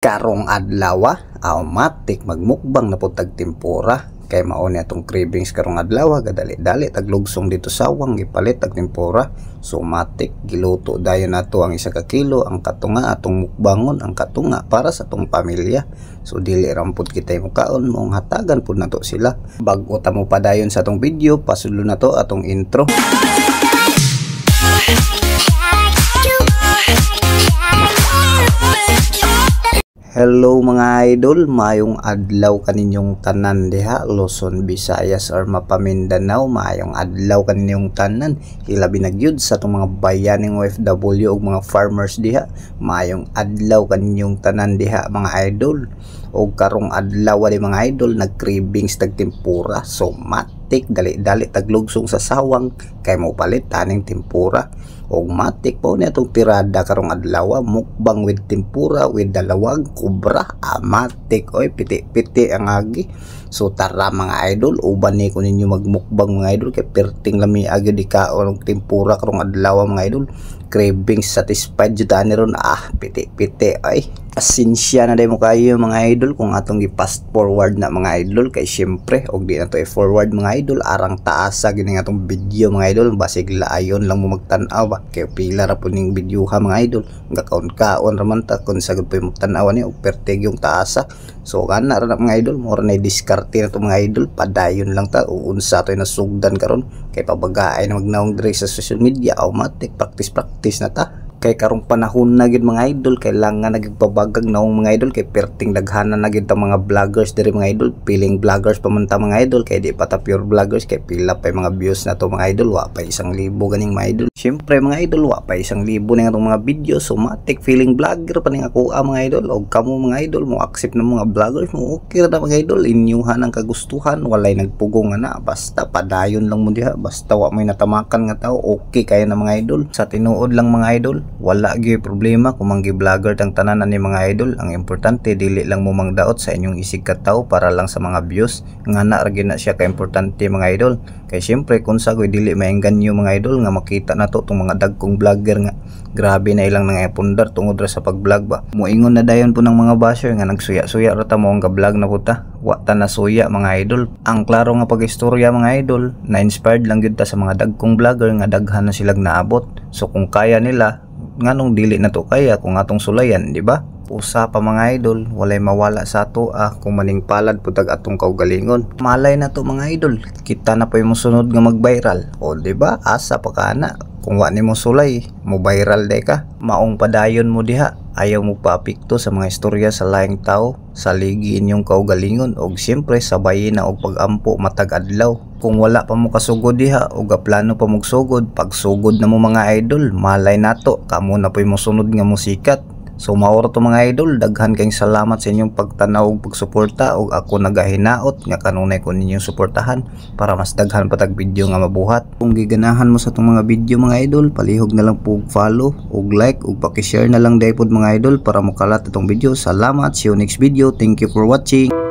Karong adlaw, matik magmukbang na po tag tempura. Kay mao ni atong cravings karong adlaw, gadali-dali taglugsong dito sawang gipalit tag tempura. So matik giluto dayon nato ang 1 ka kilo ang katunga atong mukbangon ang katunga para sa atong pamilya. So dili rampod kita mukaon mong hatagan pud nato sila. Bag-o ta mo padayon sa atong video, pasulo na to atong intro. Hello mga idol, mayong adlaw kaninyong tanan diha, Luzon, Visayas or Mapamindanao. Mayong adlaw kaninyong tanan, hilabi na gyud sa itong mga bayaning OFW o mga farmers diha. Mayong adlaw kaninyong tanan diha mga idol. O karong adlaw di mga idol, nag-cravings tag tempura. So matik dali-dali taglugsong sa sawang kay mo palit taning tempura. O matik po niya itong tirada karong adlaw, mukbang with tempura with dalawag kubra. Matik oy, piti-piti ang agi. So tara mga idol, uban ni ko ninyo magmukbang mga idol kay perting lami agi di kaon tempura karong adlaw mga idol. Cravings satisfied jud ani ron, piti-piti ay asinsya na day mo kayo mga idol kung atong gi-fast forward na mga idol. Kay syempre og di na to i-forward mga idol, arang taasa gini nga atong video mga idol, basig laayon lang mo magtan-aw ba kay pila ra pud ning video ha mga idol, gakaon-kaon ra man ta kun sagud mo tan-awan ni og pertig yung taasa. So kana ra mga idol, mo ra na diskarte na to mga idol, padayon lang ta unsa to nasugdan karon kay pabagaay na magnaong dire sa social media. Automatic practice na ta. Kay karong panahon na gid mga idol, kailangan nagpabagag naong mga idol kay perting daghanan na gid ta mga vloggers diri mga idol. Piling vloggers pa man ta mga idol, kay di pa ta pure vloggers kay pila pa mga views na to mga idol, wa pa 1,000 ganing mga idol. Syempre mga idol, wa pa 1,000 ning atong mga video. So matik feeling vlogger pa ning ako mga idol. Og kamo mga idol mo accept na mga vloggers mo, okay ra mga idol, inyuhan ang kagustuhan, walay nagpugong na basta padayon lang mo diha, basta wa may natamakan nga tao, okay kaya na mga idol. Sa tinuod lang mga idol, wala gyud problema kung manggi vlogger tang tanan ni mga idol. Ang importante dili lang mo mangdaot sa inyong isig ka tawo para lang sa mga views, nga na ra na siya ka importante mga idol. Kay syempre kung sagoy dili maengganyo mga idol nga makita nato tong mga dagkong vlogger nga grabe na ilang nang epundar tungod ra sa pag-vlog ba. Moingon na dayon po ng mga basher nga nagsuya-suya ra ta mo ang ga-vlog na puta. Wa ta nasuya mga idol. Ang klaro nga pag-istorya mga idol, na-inspired lang gyud ta sa mga dagkong vlogger nga daghan na silang naabot. So kung kaya nila, nganong dili na to kaya kung atong sulayan, di ba? Usa pa mga idol, walay mawala sa ato kung maning palad putag atong kaugalingon. Malay na to mga idol, kita na pa yung sunod nga mag-viral. O di ba? Asa pa kana. Kung wa nimo sulay, mo viral day ka. Maong padayon mo diha. Ayaw mo paapekto sa mga istorya sa laing tao, sa ligi inyong kaugalingon, og siyempre sabayin na og pag-ampo matag adlaw. Kung wala pa mo kasugod diha og plano pa mo sugod, pag sugod na mo mga idol, malay nato kamo na po'y mo sunod nga musikat. So maoro to mga idol, daghan kayong salamat sa inyong pagtanaw ug pagsuporta, og ako nagahinaot nga kanunay ko ninyong suportahan para mas daghan pa tag video nga mabuhat. Kung giganahan mo sa tong mga video mga idol, palihog na lang po follow ug like ug paki-share na lang daypod mga idol para mokalat itong video. Salamat, see you next video. Thank you for watching.